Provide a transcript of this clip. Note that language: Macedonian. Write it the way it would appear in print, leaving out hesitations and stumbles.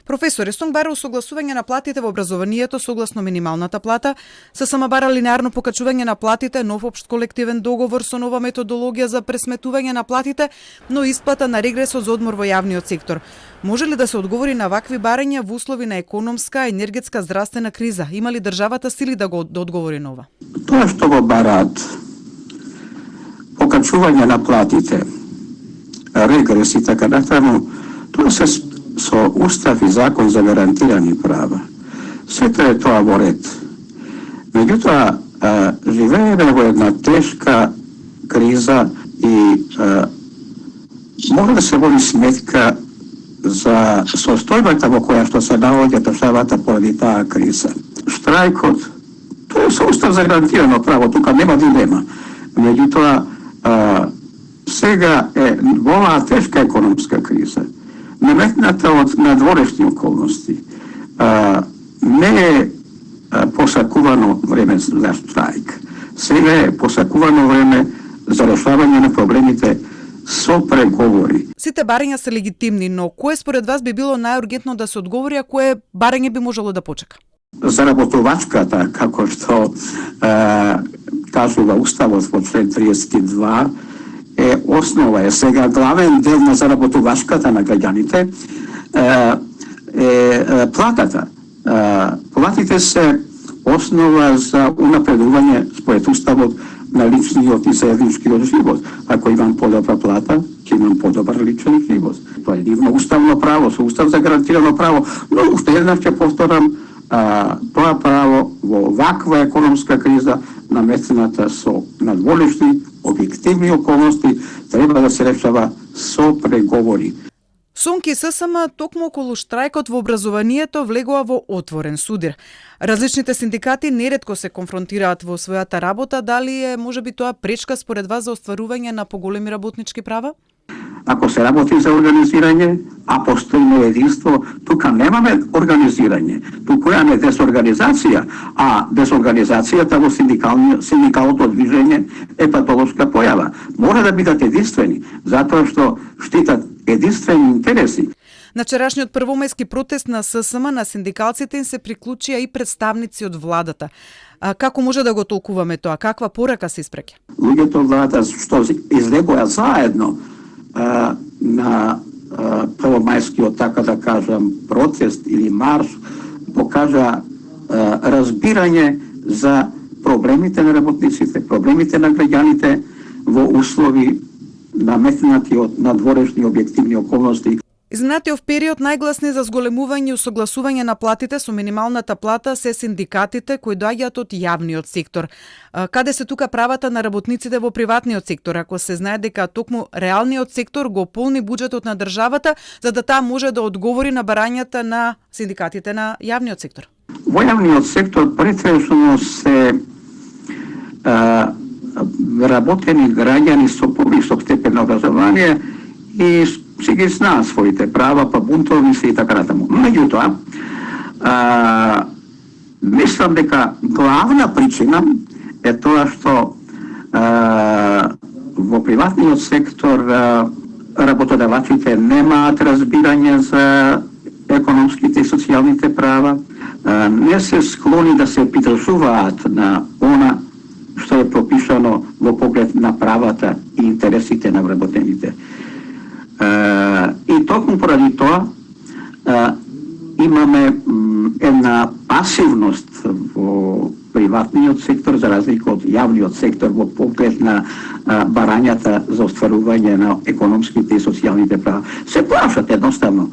Професор Есонг бара усогласување на платите во образованието согласно минималната плата, ССМ бара линеарно покачување на платите, нов општ колективен договор со нова методологија за пресметување на платите, но исплата на регресот за одмор во јавниот сектор. Може ли да се одговори на вакви барања во услови на економска, енергетска, здравствена криза? Има ли државата сили да одговори на ова? Тоа што го бараат, покачување на платите, регрес и така натаму, тоа се со устав и закон за гарантирани права. Сето е тоа во ред. Меѓутоа, живееме во една тешка криза и мора да се води сметка за состојбата во која што се наоѓа државата поради таа криза. Штрајкот, тоа е со устав за гарантирано право, тука нема дилема. Меѓутоа, сега е во оваа тешка економска криза, наметната од надворешни околности, не е посакувано време за штрајк. Сега е посакувано време за решавање на проблемите со преговори. Сите барања се легитимни, но кое според вас би било најургентно да се одговори, а кое барање би можело да почека? Заработувачката, како што кажува Уставот во член 32, е основа, е сега главен дел на заработувачката на граѓаните е платата. Платите се основа за унапредување според Уставот на личниот и заедничкиот живот. Ако имам подобра плата, ќе имам подобар личен живот. Тоа е дивно уставно право, со устав за гарантирано право, но уште еднаш ќе повторам, тоа право во ваква економска криза наметната со надворешни објективни околности треба да се решава со преговори. СОНК и ССМ токму околу штрајкот во образованието влегува во отворен судир. Различните синдикати неретко се конфронтираат во својата работа, дали е можеби тоа пречка според вас за остварување на поголеми работнички права? Ако се работи за организирање, а постои единство, тука немаме организирање, туку имаме дезорганизација, а дезорганизацијата во синдикалното движење е патолошка појава. Мора да бидат единствени, затоа што штитат единствени интереси. На вчерашниот првомајски протест на ССМ на синдикалците им се приклучија и представници од владата. Како може да го толкуваме тоа? Каква порака се испреќа? Луѓето од владата што излегоа заедно на првомајскиот, така да кажам, протест или марш, покажа разбирање за проблемите на работниците, проблемите на граѓаните во услови наметнати од надворешни објективни околности. Изминатиот период најгласни за зголемување и усогласување на платите со минималната плата се синдикатите кои доаѓаат од јавниот сектор. Каде се тука правата на работниците во приватниот сектор, ако се знае дека токму реалниот сектор го полни буџетот на државата, за да таа може да одговори на барањата на синдикатите на јавниот сектор? Во јавниот сектор претежно се работени граѓани со повисок степен на образование и си ги знаат своите права, па бунтовни се и така натаму. Меѓутоа, мислам дека главна причина е тоа што во приватниот сектор работодавачите немаат разбирање за економските и социјалните права, не се склони да се придржуваат на она што е пропишано во поглед на правата и интересите на вработените. И токму поради тоа имаме една пасивност во приватниот сектор за разлика од јавниот сектор во поглед на барањата за остварување на економските и социјалните права. Се плашат едноставно